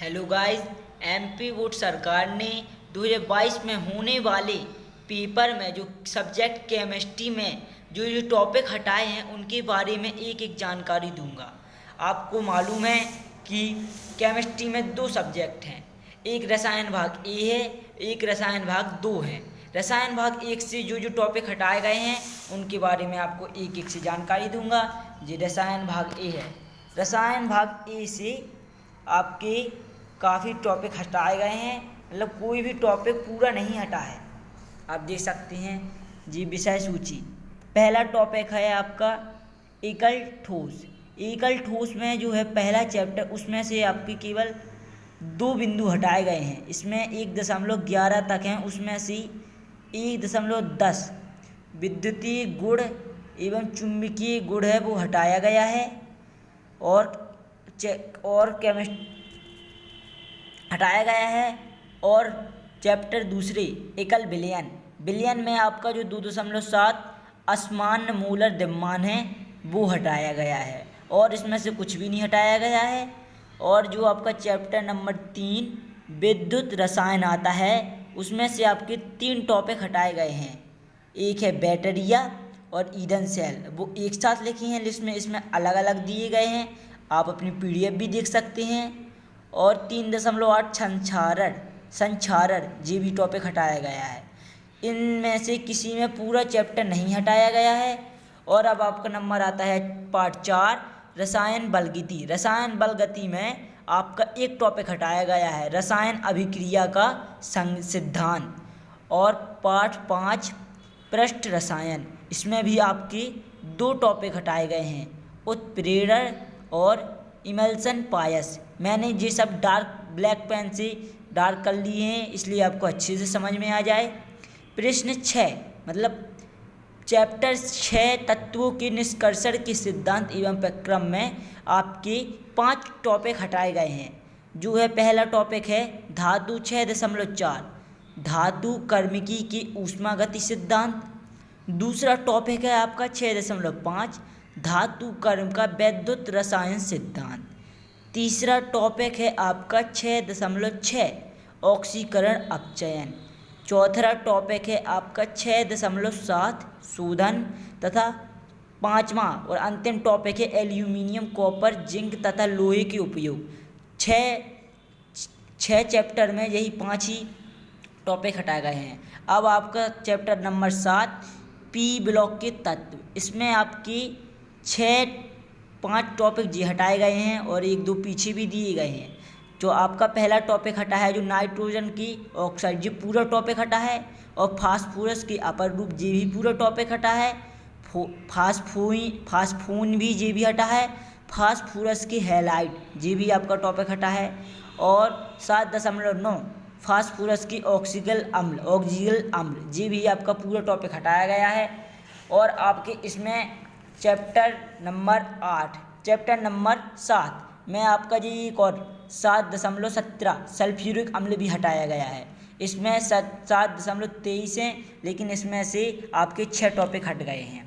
Hello guys. MP board सरकार ने 2022 में होने वाले पेपर में जो सब्जेक्ट केमिस्ट्री में जो टॉपिक हटाए हैं उनके बारे में एक एक जानकारी दूंगा। आपको मालूम है कि केमिस्ट्री में दो सब्जेक्ट हैं, एक रसायन भाग ए है, एक रसायन भाग 2 है। रसायन भाग 1 से जो टॉपिक हटाए गए हैं उनके बारे में आपको एक एक से जानकारी दूंगा। जी रसायन भाग ए है। रसायन भाग ए से आपके काफ़ी टॉपिक हटाए गए हैं, मतलब कोई भी टॉपिक पूरा नहीं हटा है। आप देख सकते हैं जी विषय सूची। पहला टॉपिक है आपका एकल ठोस। एकल ठोस में जो है पहला चैप्टर, उसमें से आपके केवल 2 बिंदु हटाए गए हैं। इसमें 1.11 तक हैं, उसमें से 1.10 विद्युतीय गुण एवं चुंबकीय गुण है वो हटाया गया है। और केमिस्ट्री हटाया गया है। और चैप्टर दूसरे एकल विलयन में आपका जो 2.7 असमान मूलर द्रव्यमान है वो हटाया गया है, और इसमें से कुछ भी नहीं हटाया गया है। और जो आपका चैप्टर नंबर 3 विद्युत रसायन आता है, उसमें से आपके 3 टॉपिक हटाए गए हैं। एक है बैटरिया और ईंधन सेल, वो एक साथ लिखी हैं लिस्ट में, इसमें अलग अलग दिए गए हैं। आप अपनी PDF भी देख सकते हैं। और 3.8 संक्षारण ये भी टॉपिक हटाया गया है। इनमें से किसी में पूरा चैप्टर नहीं हटाया गया है। और अब आपका नंबर आता है पार्ट 4 रसायन बलगति। रसायन बलगति में आपका एक टॉपिक हटाया गया है, रसायन अभिक्रिया का सिद्धांत। और पार्ट 5 पृष्ठ रसायन, इसमें भी आपके 2 टॉपिक हटाए गए हैं, उत्प्रेरण और इमल्सन पायस। मैंने ये सब डार्क ब्लैक पेन से डार्क कर लिए हैं, इसलिए आपको अच्छे से समझ में आ जाए। प्रश्न 6 मतलब चैप्टर 6 तत्वों के निष्कर्षण के सिद्धांत एवं प्रक्रम में आपके 5 टॉपिक हटाए गए हैं। जो है पहला टॉपिक है धातु 6.4 धातु कर्मिकी के ऊष्मागति सिद्धांत। दूसरा टॉपिक है आपका 6.5 धातु कर्म का वैद्युत रसायन सिद्धांत। तीसरा टॉपिक है आपका 6.6 ऑक्सीकरण अपचयन। चौथा टॉपिक है आपका 6.7 शोधन तथा पांचवा और अंतिम टॉपिक है एल्यूमिनियम, कॉपर, जिंक तथा लोहे के उपयोग। छः चैप्टर में यही 5 ही टॉपिक हटाए गए हैं। अब आपका चैप्टर नंबर 7 P ब्लॉक के तत्व, इसमें आपकी 5 टॉपिक जी हटाए गए हैं और 1-2 पीछे भी दिए गए हैं। जो आपका पहला टॉपिक हटा है जो नाइट्रोजन की ऑक्साइड, ये पूरा टॉपिक हटा है। और फास्फोरस के अपर रूप ये भी पूरा टॉपिक हटा है। फास्फोन भी ये भी हटा है। फास्फोरस के हैलाइड ये भी आपका टॉपिक हटा है। और 7.9 फास्फोरस की ऑक्सीगल अम्ल ये भी आपका पूरा टॉपिक हटाया गया है। और आपके इसमें चैप्टर नंबर 7 में आपका जी एक और 7.17 सल्फ्यूरिक अम्ल भी हटाया गया है। इसमें 7.23 हैं, लेकिन इसमें से आपके 6 टॉपिक हट गए हैं।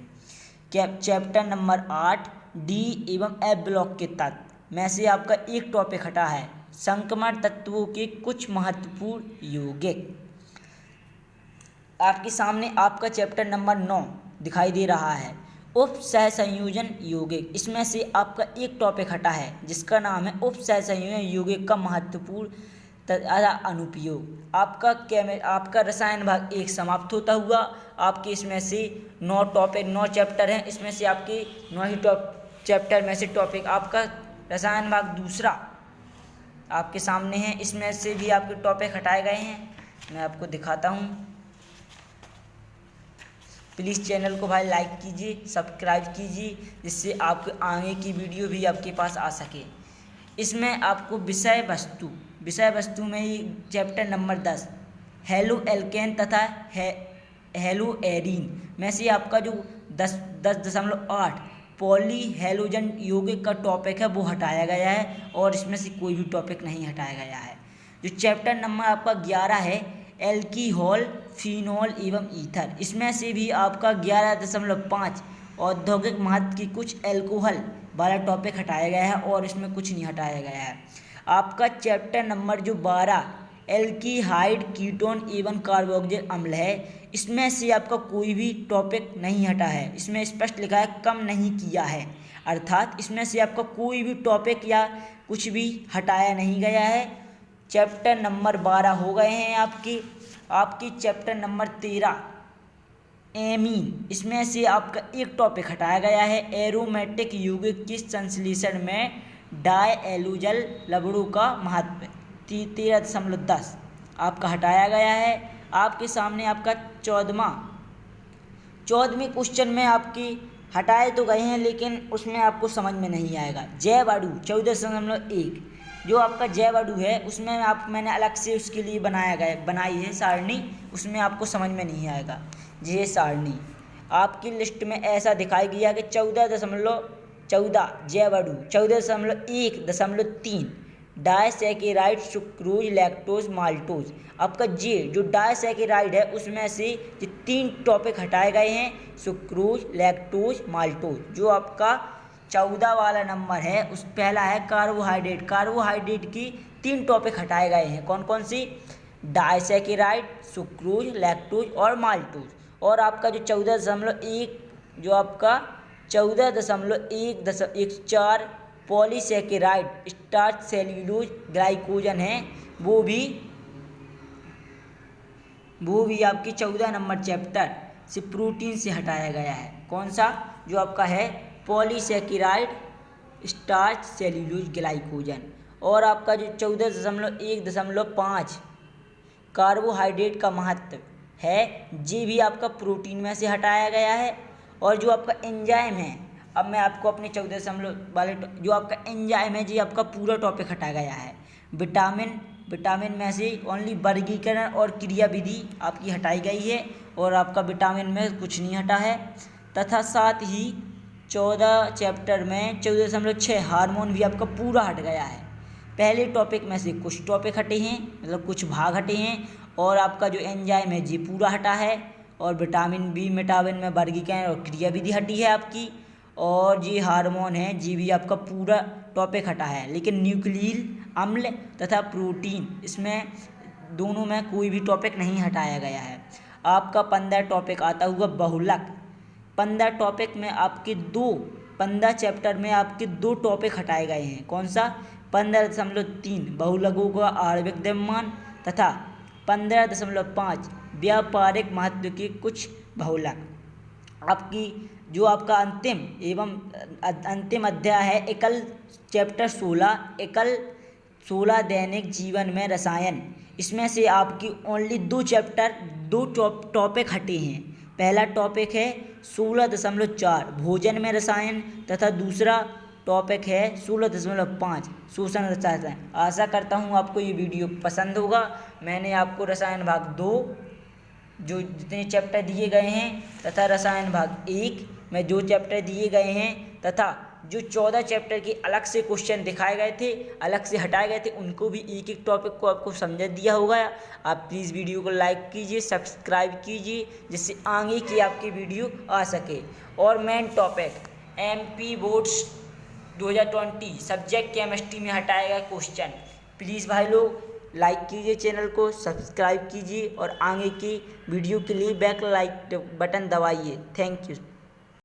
चैप्टर नंबर 8 D एवं F ब्लॉक के तत्व में से आपका एक टॉपिक हटा है, संक्रमण तत्वों के कुछ महत्वपूर्ण यौगिक। आपके सामने आपका चैप्टर नंबर 9 दिखाई दे रहा है, उप सहसंयोजन यौगिक। इसमें से आपका एक टॉपिक हटा है जिसका नाम है उप सहसंयोजन यौगिक का महत्वपूर्ण तथा अनुप्रयोग। आपका रसायन भाग 1 समाप्त होता हुआ आपके इसमें से 9 चैप्टर हैं। इसमें से आपके 9 ही चैप्टर में से टॉपिक आपका रसायन भाग दूसरा आपके सामने है, इसमें से भी आपके टॉपिक हटाए गए हैं। मैं आपको दिखाता हूँ। प्लीज़ चैनल को भाई लाइक कीजिए, सब्सक्राइब कीजिए, जिससे आपके आगे की वीडियो भी आपके पास आ सके। इसमें आपको विषय वस्तु में ही चैप्टर नंबर 10 हेलो एल्केन तथा हेलो एरीन में से आपका जो 10.8 पॉली हेलोजन यौगिक का टॉपिक है वो हटाया गया है, और इसमें से कोई भी टॉपिक नहीं हटाया गया है। जो चैप्टर नंबर आपका 11 है एल्कीहॉल, फिनॉल एवं ईथर, इसमें से भी आपका 11.5 औद्योगिक महत्व की कुछ एल्कोहल वाला टॉपिक हटाया गया है, और इसमें कुछ नहीं हटाया गया है। आपका चैप्टर नंबर जो 12 एल्कीहाइड कीटोन एवं कार्बोक्सिलिक अम्ल है, इसमें से आपका कोई भी टॉपिक नहीं हटा है। इसमें स्पष्ट लिखा है कम नहीं किया है, अर्थात इसमें से आपका कोई भी टॉपिक या कुछ भी हटाया नहीं गया है। चैप्टर नंबर 12 हो गए हैं आपकी चैप्टर नंबर 13 एमीन, इसमें से आपका एक टॉपिक हटाया गया है, एरोमेटिक यौगिक की संश्लेषण में डायएलुजल लवणों का महत्व, 13.10 आपका हटाया गया है। आपके सामने आपका 14वें क्वेश्चन में आपकी हटाए तो गए हैं, लेकिन उसमें आपको समझ में नहीं आएगा। जैव अणु 14.1 जो आपका जैव अणु है, उसमें मैंने अलग से उसके लिए बनाई है सारणी, उसमें आपको समझ में नहीं आएगा। ये सारणी आपकी लिस्ट में ऐसा दिखाई गया कि 14.14 जैव अणु, 14.1.3 डायसैकेराइड सुक्रोज लैक्टोज माल्टोज। आपका जे जो डायसैकेराइड है उसमें से ये 3 टॉपिक हटाए गए हैं, सुक्रोज लैक्टोज माल्टोज। जो आपका 14 वाला नंबर है उस पहला है कार्बोहाइड्रेट की 3 टॉपिक हटाए गए हैं। कौन कौन सी? डायसैकेराइड, सुक्रोज, लैक्टोज और माल्टोज। और आपका जो 14.1 जो आपका 14.114 पॉलीसैकेराइड स्टार्च सेल्यूलोज ग्लाइकोजन है, वो भी आपकी 14 नंबर चैप्टर से प्रोटीन से हटाया गया है। कौन सा? जो आपका है पॉलीसैकेराइड स्टार्च सेल्यूलोज ग्लाइकोजन। और आपका जो 14.1.5 कार्बोहाइड्रेट का महत्व है, ये भी आपका प्रोटीन में से हटाया गया है। और जो आपका एंजाइम है, अब मैं आपको अपने 14 वाले जो आपका एंजाइम है जी आपका पूरा टॉपिक हटा गया है। विटामिन में से ओनली वर्गीकरण और क्रियाविधि आपकी हटाई गई है, और आपका विटामिन में कुछ नहीं हटा है। तथा साथ ही 14 चैप्टर में 14.6 हार्मोन भी आपका पूरा हट गया है। पहले टॉपिक में से कुछ टॉपिक हटे हैं, मतलब कुछ भाग हटे हैं, और आपका जो एंजाइम है जी पूरा हटा है, और विटामिन में वर्गीकरण और क्रियाविधि हटी है आपकी, और जी हार्मोन है जी भी आपका पूरा टॉपिक हटा है। लेकिन न्यूक्लियिक अम्ल तथा प्रोटीन, इसमें दोनों में कोई भी टॉपिक नहीं हटाया गया है। आपका 15 टॉपिक आता हुआ बहुलक। 15 टॉपिक में आपके 15 चैप्टर में आपके 2 टॉपिक हटाए गए हैं। कौन सा? 15.3 बहुलकों का आणविक द्रव्यमान तथा 15.5 व्यापारिक महत्व के कुछ बहुलक। आपकी जो आपका अंतिम अध्याय है एकल चैप्टर 16 दैनिक जीवन में रसायन, इसमें से आपकी ओनली 2 टॉपिक हटे हैं। पहला टॉपिक है 16.4 भोजन में रसायन तथा दूसरा टॉपिक है 16.5 शोषण रसायन। आशा करता हूँ आपको ये वीडियो पसंद होगा। मैंने आपको रसायन भाग 2 जो जितने चैप्टर दिए गए हैं तथा रसायन भाग 1 में जो चैप्टर दिए गए हैं तथा जो 14 चैप्टर की अलग से क्वेश्चन दिखाए गए थे, अलग से हटाए गए थे, उनको भी एक एक टॉपिक को आपको समझा दिया होगा। आप प्लीज़ वीडियो को लाइक कीजिए, सब्सक्राइब कीजिए, जिससे आगे की आपकी वीडियो आ सके। और main topic MP boards 2020 subject chemistry में हटाया गया क्वेश्चन। प्लीज़ भाई लोग लाइक कीजिए, चैनल को सब्सक्राइब कीजिए और आगे की वीडियो के लिए बेल लाइक बटन दबाइए। Thank you.